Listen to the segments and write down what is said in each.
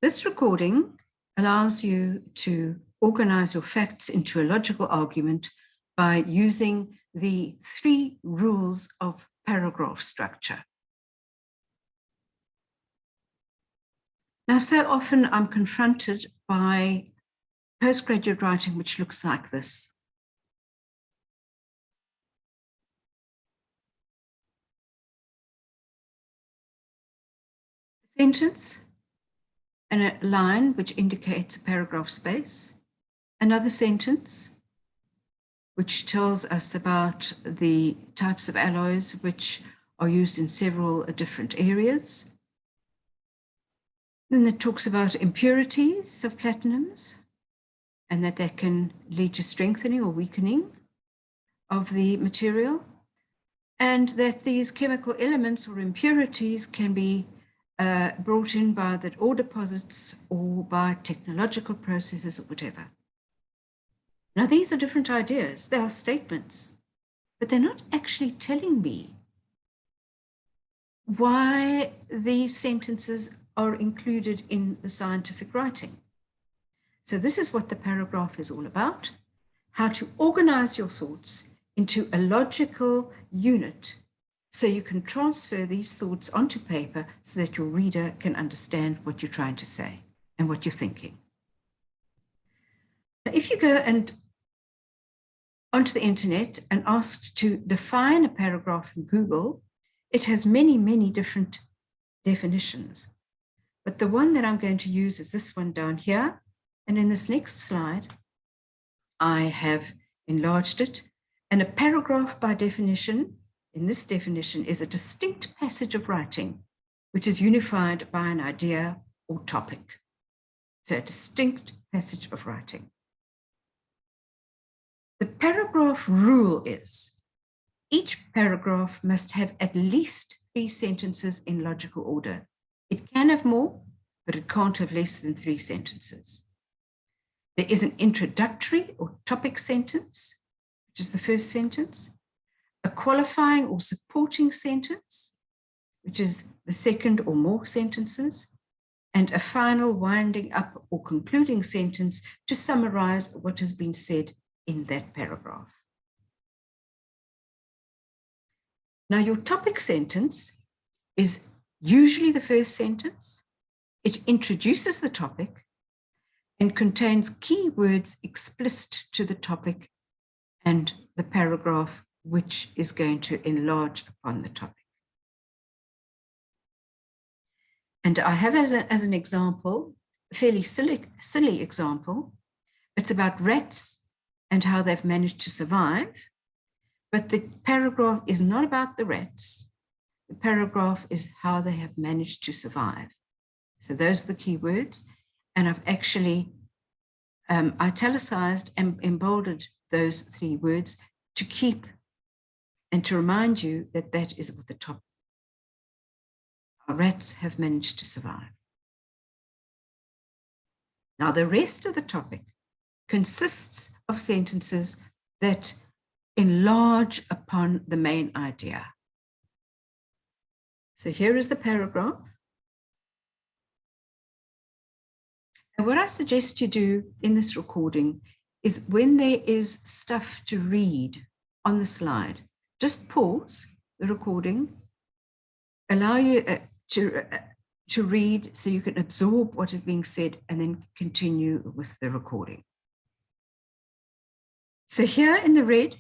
This recording allows you to organize your facts into a logical argument by using the 3 rules of paragraph structure. Now, so often I'm confronted by postgraduate writing which looks like this. A sentence and a line which indicates a paragraph space, another sentence which tells us about the types of alloys which are used in several different areas. Then it talks about impurities of platinums and that they can lead to strengthening or weakening of the material, and that these chemical elements or impurities can be brought in by the ore deposits or by technological processes or whatever. Now, these are different ideas. They are statements, but they're not actually telling me why these sentences are included in the scientific writing. So this is what the paragraph is all about: how to organize your thoughts into a logical unit so you can transfer these thoughts onto paper so that your reader can understand what you're trying to say and what you're thinking. Now, if you go onto the internet and asked to define a paragraph in Google, it has many, many different definitions. But the one that I'm going to use is this one down here. And in this next slide, I have enlarged it. And a paragraph by definition, in this definition, is a distinct passage of writing which is unified by an idea or topic. So a distinct passage of writing. The paragraph rule is each paragraph must have at least 3 sentences in logical order. It can have more, but it can't have less than 3 sentences. There is an introductory or topic sentence, which is the first sentence, a qualifying or supporting sentence, which is the second or more sentences, and a final winding up or concluding sentence to summarize what has been said in that paragraph. Now, your topic sentence is usually the first sentence. It introduces the topic and contains key words explicit to the topic and the paragraph which is going to enlarge upon the topic. And I have as an example, a fairly silly example. It's about rats and how they've managed to survive. But the paragraph is not about the rats. The paragraph is how they have managed to survive. So those are the key words. And I've actually italicized and emboldened those 3 words to keep and to remind you that that is what the topic. Our rats have managed to survive. Now, the rest of the topic consists of sentences that enlarge upon the main idea. So here is the paragraph. And what I suggest you do in this recording is when there is stuff to read on the slide, just pause the recording, allow you to read so you can absorb what is being said and then continue with the recording. So here in the red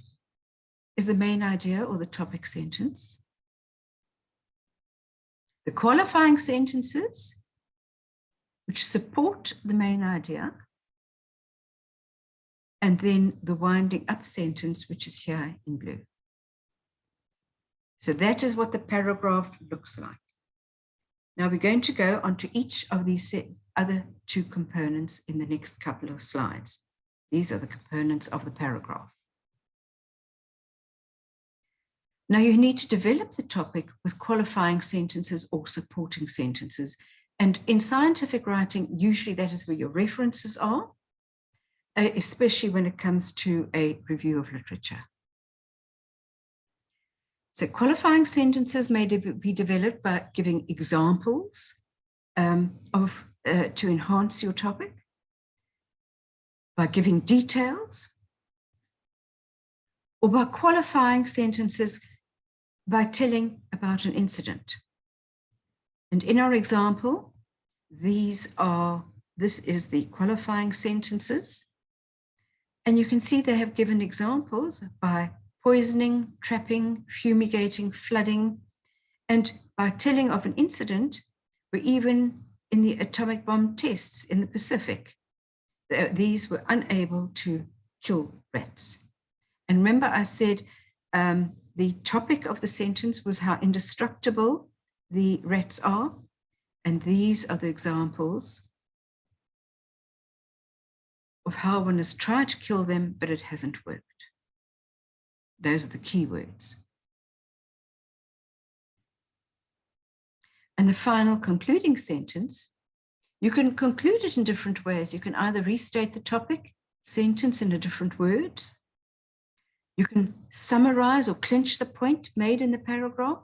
is the main idea or the topic sentence. The qualifying sentences which support the main idea, and then the winding up sentence, which is here in blue. So that is what the paragraph looks like. Now we're going to go on to each of these other 2 components in the next couple of slides. These are the components of the paragraph. Now you need to develop the topic with qualifying sentences or supporting sentences. And in scientific writing, usually that is where your references are, especially when it comes to a review of literature. So qualifying sentences may be developed by giving examples of to enhance your topic by giving details, or by qualifying sentences by telling about an incident. And in our example, this is the qualifying sentences. And you can see they have given examples by poisoning, trapping, fumigating, flooding, and by telling of an incident where even in the atomic bomb tests in the Pacific, these were unable to kill rats. And remember I said the topic of the sentence was how indestructible the rats are. And these are the examples of how one has tried to kill them, but it hasn't worked. Those are the key words. And the final concluding sentence, you can conclude it in different ways. You can either restate the topic, sentence in different words. You can summarize or clinch the point made in the paragraph.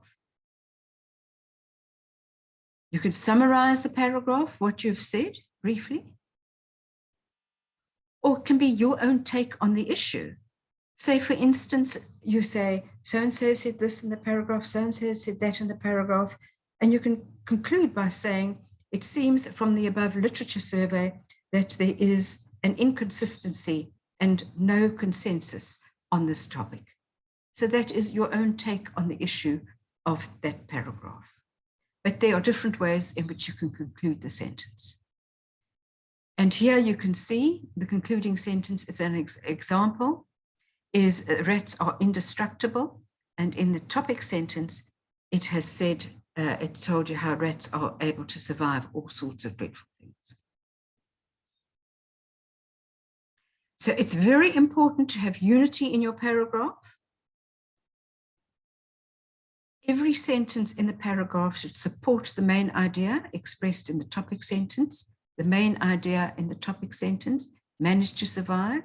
You can summarize the paragraph, what you've said briefly. Or it can be your own take on the issue. Say, for instance, you say, so-and-so said this in the paragraph, so-and-so said that in the paragraph, and you can conclude by saying, it seems from the above literature survey that there is an inconsistency and no consensus on this topic. So that is your own take on the issue of that paragraph. But there are different ways in which you can conclude the sentence. And here you can see the concluding sentence. It's an example is rats are indestructible. And in the topic sentence, it has said, it told you how rats are able to survive all sorts of dreadful things. So it's very important to have unity in your paragraph. Every sentence in the paragraph should support the main idea expressed in the topic sentence. The main idea in the topic sentence managed to survive,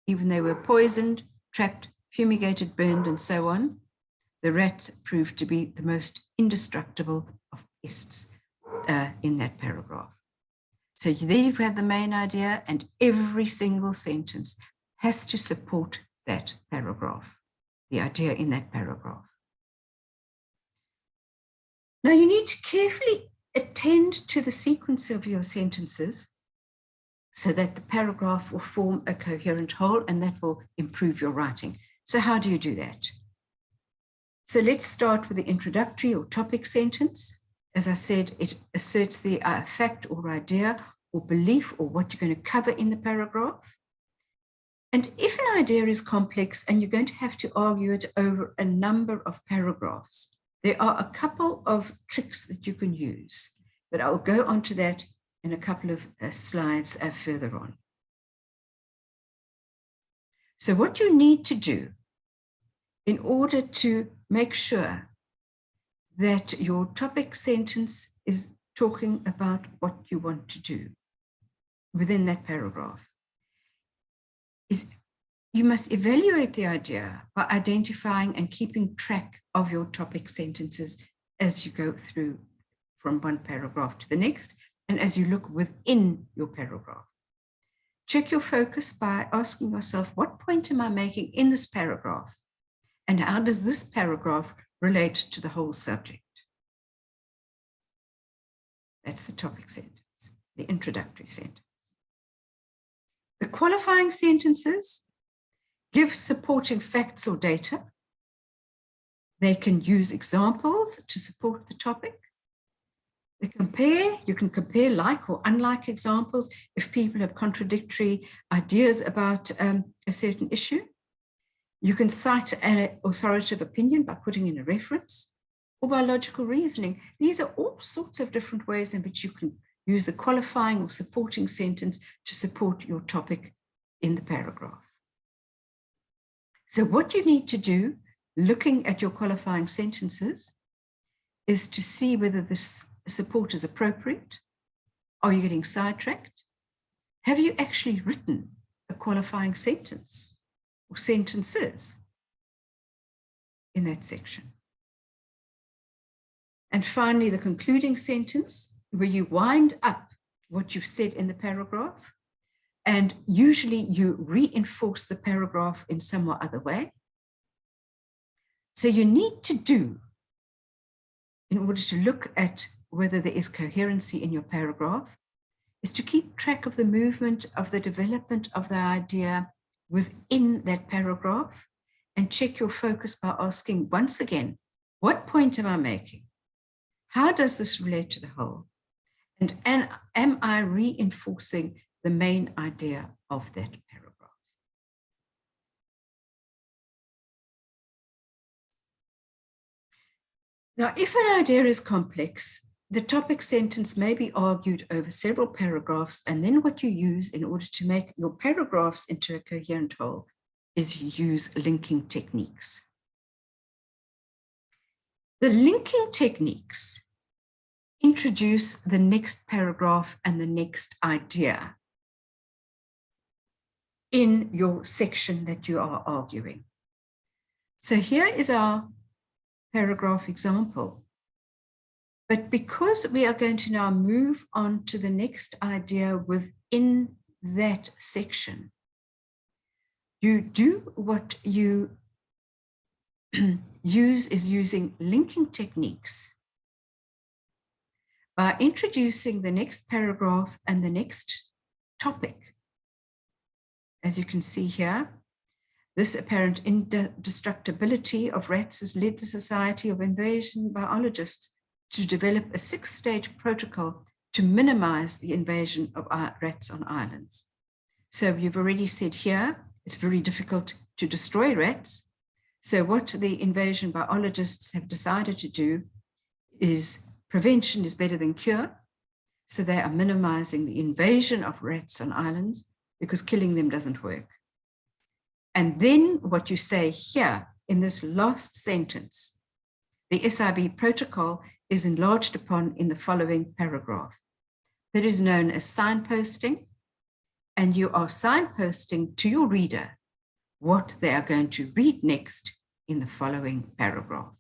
even they were poisoned, trapped, fumigated, burned, and so on. The rats proved to be the most indestructible of pests in that paragraph. So there you've had the main idea, and every single sentence has to support that paragraph, the idea in that paragraph. Now you need to carefully attend to the sequence of your sentences so that the paragraph will form a coherent whole, and that will improve your writing. So how do you do that? So let's start with the introductory or topic sentence. As I said, it asserts the fact or idea or belief or what you're going to cover in the paragraph. And if an idea is complex and you're going to have to argue it over a number of paragraphs, there are a couple of tricks that you can use, but I'll go on to that in a couple of slides further on. So what you need to do in order to make sure that your topic sentence is talking about what you want to do within that paragraph is you must evaluate the idea by identifying and keeping track of your topic sentences as you go through from one paragraph to the next and as you look within your paragraph. Check your focus by asking yourself, what point am I making in this paragraph? And how does this paragraph relate to the whole subject? That's the topic sentence, the introductory sentence. The qualifying sentences give supporting facts or data. They can use examples to support the topic. You can compare like or unlike examples if people have contradictory ideas about a certain issue. You can cite an authoritative opinion by putting in a reference or by logical reasoning. These are all sorts of different ways in which you can use the qualifying or supporting sentence to support your topic in the paragraph. So what you need to do, looking at your qualifying sentences, is to see whether this support is appropriate. Are you getting sidetracked? Have you actually written a qualifying sentence or sentences in that section? And finally, the concluding sentence, where you wind up what you've said in the paragraph. And usually you reinforce the paragraph in some or other way. So you need to do, in order to look at whether there is coherency in your paragraph, is to keep track of the movement of the development of the idea within that paragraph, and check your focus by asking once again, what point am I making? How does this relate to the whole? And am I reinforcing the main idea of that paragraph? Now, if an idea is complex, the topic sentence may be argued over several paragraphs, and then what you use in order to make your paragraphs into a coherent whole is you use linking techniques. The linking techniques introduce the next paragraph and the next idea in your section that you are arguing. So here is our paragraph example. But because we are going to now move on to the next idea within that section, you do what you use is using linking techniques by introducing the next paragraph and the next topic. As you can see here, this apparent indestructibility of rats has led the Society of Invasion Biologists to develop a 6-stage protocol to minimize the invasion of rats on islands. So you've already said here, it's very difficult to destroy rats. So what the invasion biologists have decided to do is prevention is better than cure. So they are minimizing the invasion of rats on islands because killing them doesn't work. And then what you say here in this last sentence, the SIB protocol is enlarged upon in the following paragraph. That is known as signposting, and you are signposting to your reader what they are going to read next in the following paragraph.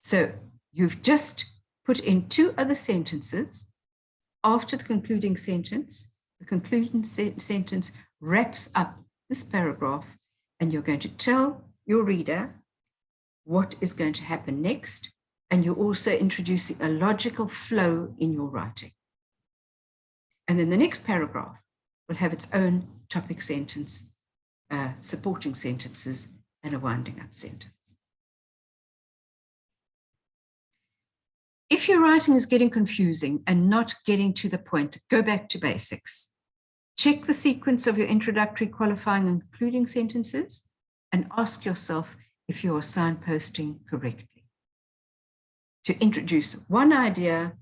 So you've just put in 2 other sentences after the concluding sentence. The concluding sentence wraps up this paragraph, and you're going to tell your reader what is going to happen next, and you're also introducing a logical flow in your writing. And then the next paragraph will have its own topic sentence, supporting sentences, and a winding up sentence. If your writing is getting confusing and not getting to the point, go back to basics. Check the sequence of your introductory, qualifying, and concluding sentences, and ask yourself if you are signposting correctly. To introduce one idea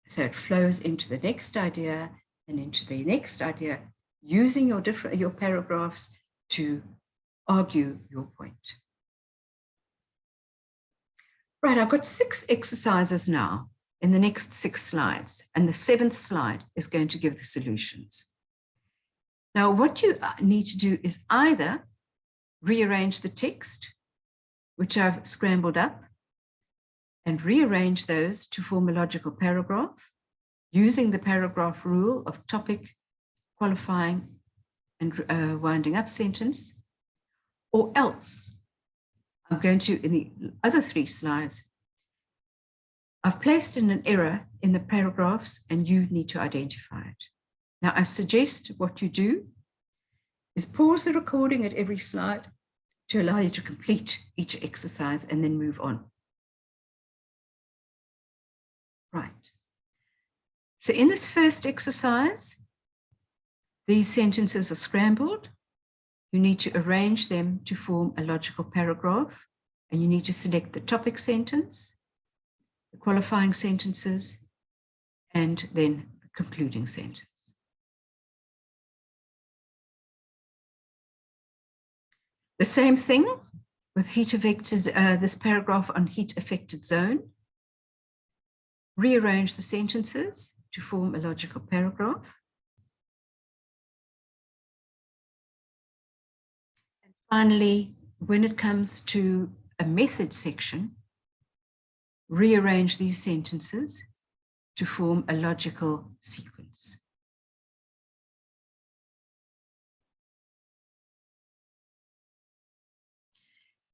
so it flows into the next idea and into the next idea, using your paragraphs to argue your point. Right, I've got 6 exercises now in the next 6 slides, and the 7th slide is going to give the solutions. Now, what you need to do is either rearrange the text, which I've scrambled up, and rearrange those to form a logical paragraph using the paragraph rule of topic, qualifying, and winding up sentence, or else I'm going to, in the other 3 slides, I've placed in an error in the paragraphs, and you need to identify it. Now, I suggest what you do is pause the recording at every slide to allow you to complete each exercise and then move on. Right. So in this first exercise, these sentences are scrambled. You need to arrange them to form a logical paragraph, and you need to select the topic sentence, the qualifying sentences, and then the concluding sentence. The same thing with heat affected, this paragraph on heat affected zone. Rearrange the sentences to form a logical paragraph. And finally, when it comes to a method section, rearrange these sentences to form a logical sequence.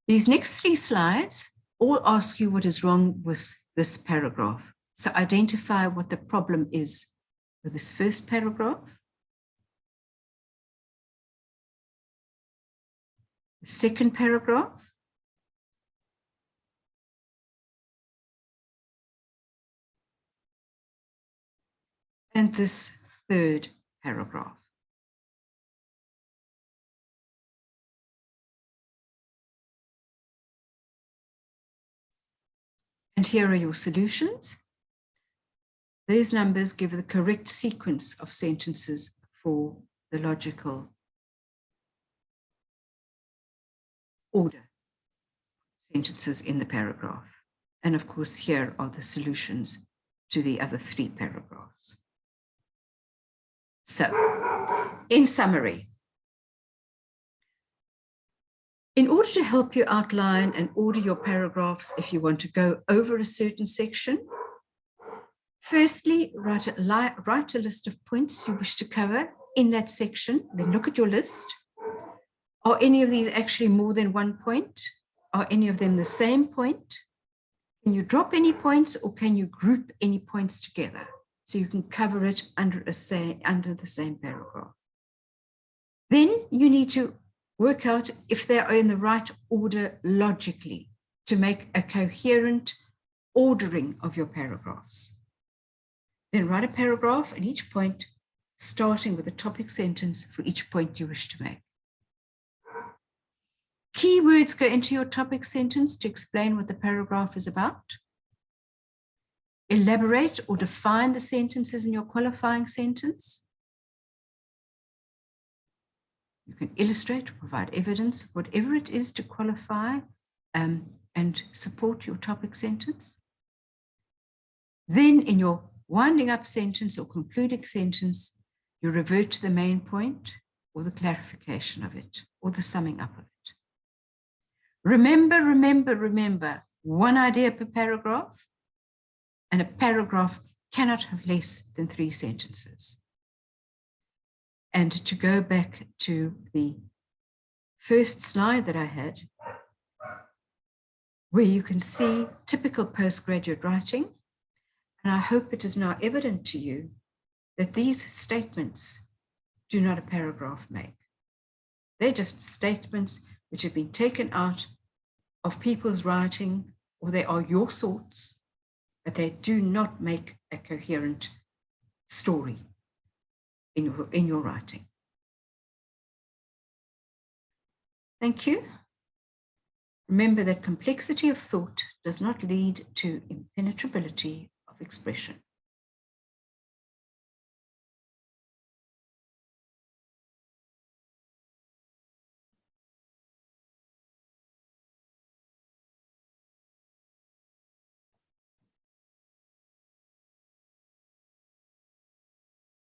These next 3 slides all ask you what is wrong with this paragraph. So identify what the problem is with this first paragraph, the second paragraph, and this third paragraph. And here are your solutions. These numbers give the correct sequence of sentences for the logical order sentences in the paragraph. And of course, here are the solutions to the other 3 paragraphs. So, in summary, in order to help you outline and order your paragraphs if you want to go over a certain section, firstly, write a list of points you wish to cover in that section. Then look at your list. Are any of these actually more than 1 point? Are any of them the same point? Can you drop any points, or can you group any points together so you can cover it under the same paragraph? Then you need to work out if they are in the right order logically to make a coherent ordering of your paragraphs. Then write a paragraph at each point, starting with a topic sentence for each point you wish to make. Keywords go into your topic sentence to explain what the paragraph is about. Elaborate or define the sentences in your qualifying sentence. You can illustrate or provide evidence, whatever it is to qualify and support your topic sentence. Then in your winding up sentence or concluding sentence, you revert to the main point or the clarification of it or the summing up of it. Remember, 1 idea per paragraph, and a paragraph cannot have less than 3 sentences. And to go back to the first slide that I had, where you can see typical postgraduate writing, and I hope it is now evident to you that these statements do not a paragraph make. They're just statements which have been taken out of people's writing, or they are your thoughts, but they do not make a coherent story in your writing. Thank you. Remember that complexity of thought does not lead to impenetrability of expression.